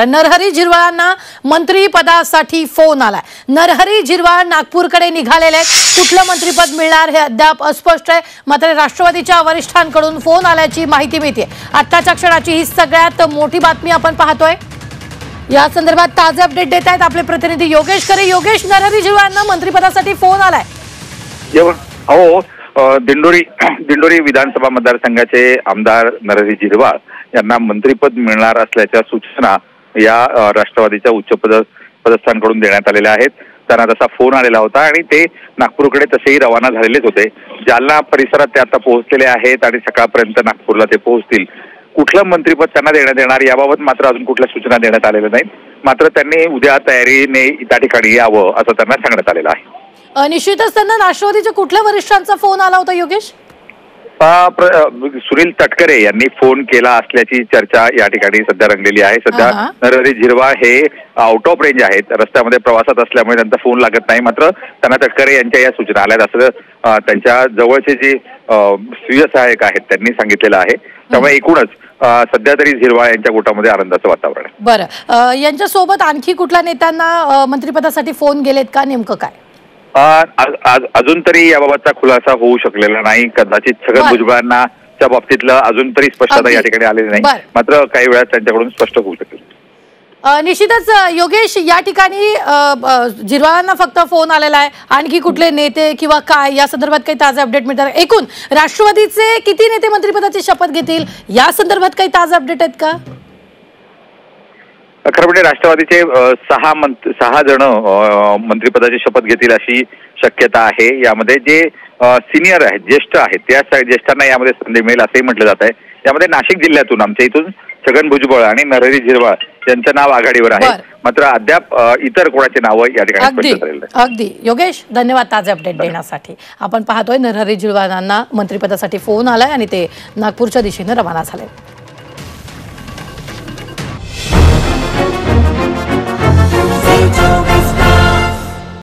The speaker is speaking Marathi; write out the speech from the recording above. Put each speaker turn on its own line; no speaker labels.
नरहरी झिरवाळांना मंत्रिपदासाठी फोन आलाय। नरहरी झिरवाळ नागपूरकडे निघालेले आहेत। कुठलं मंत्रिपद मिळणार हे अद्याप अस्पष्ट आहे, मात्र राष्ट्रवादीच्या वरिष्ठांकडून फोन आल्याची माहिती मिळते। आत्ताच्या क्षणाची ही सगळ्यात मोठी बातमी आपण पाहतोय। या संदर्भात ताजे अपडेट देत आहेत आपले प्रतिनिधी योगेश खरे। योगेश, नरहरी झिरवाळांना मंत्रिपदासाठी फोन आलाय।
दिंडोरी विधानसभा मतदारसंघाचे आमदार नरहरी झिरवाळ यांना मंत्रिपद मिळणार असल्याच्या सूचना या राष्ट्रवादीच्या उच्च पदस्थांकडून देण्यात आलेल्या आहेत। त्यांना तसा फोन आलेला होता आणि ते नागपूरकडे तसेही रवाना झालेलेच होते। जालना परिसरात ते आता पोहोचलेले आहेत आणि सकाळपर्यंत नागपूरला ते पोहोचतील। कुठलं मंत्रिपद त्यांना देण्यात येणार याबाबत मात्र अजून कुठल्या सूचना देण्यात आलेल्या नाहीत, मात्र त्यांनी उद्या तयारीने त्या ठिकाणी यावं असं त्यांना सांगण्यात आलेलं आहे।
निश्चितच त्यांना राष्ट्रवादीच्या कुठल्या वरिष्ठांचा फोन आला होता योगेश?
सुनील तटकरे यांनी फोन केला असल्याची चर्चा या ठिकाणी सध्या रंगलेली आहे। सध्या नरहरी झिरवाळ हे आउट ऑफ रेंज आहेत, रस्त्यामध्ये प्रवासात असल्यामुळे त्यांचा फोन लागत नाही, मात्र त्यांना तटकरे यांच्या या सूचना आल्यात असं त्यांच्या जवळचे जे स्वीय सहाय्यक आहेत त्यांनी सांगितलेलं आहे। त्यामुळे एकूणच सध्या तरी झिरवाळ यांच्या गोटामध्ये आनंदाचं वातावरण आहे।
बरं, यांच्यासोबत आणखी कुठल्या नेत्यांना मंत्रिपदासाठी फोन गेलेत का, नेमकं काय?
अजून तरी याबाबतचा खुलासा होऊ शकलेला नाही। कदाचित छगन भुजबळांना त्या बाबतीतलं अजून तरी स्पष्टता या ठिकाणी आलेली नाही, मात्र काही वेळा त्यांच्याकडून स्पष्ट होऊ शकेल।
निश्चितच योगेश, या ठिकाणी झिरवाळांना फक्त फोन आलेला आहे, आणखी कुठले नेते किंवा काय या संदर्भात काही ताजे अपडेट मिळतात? एकूण राष्ट्रवादीचे किती नेते मंत्रिपदाची शपथ घेतील या संदर्भात काही ताजे अपडेट आहेत का?
खरं म्हणजे राष्ट्रवादीचे 6 जण मंत्रिपदाची शपथ घेतील अशी शक्यता आहे। यामध्ये जे सिनियर आहेत, ज्येष्ठ आहेत, त्या ज्येष्ठांना यामध्ये संधी मिळेल असंही म्हटलं जात आहे। यामध्ये नाशिक जिल्ह्यातून आमच्या इथून छगन भुजबळ आणि नरहरी झिरवाळ यांचं नाव आघाडीवर आहे, मात्र अद्याप इतर कोणाचे नाव या ठिकाणी स्पष्ट झालेलं आहे।
अगदी योगेश, धन्यवाद ताजे अपडेट देण्यासाठी। आपण पाहतोय नरहरी झिरवाळांना मंत्रिपदासाठी फोन आलाय आणि ते नागपूरच्या दिशेने रवाना झाले।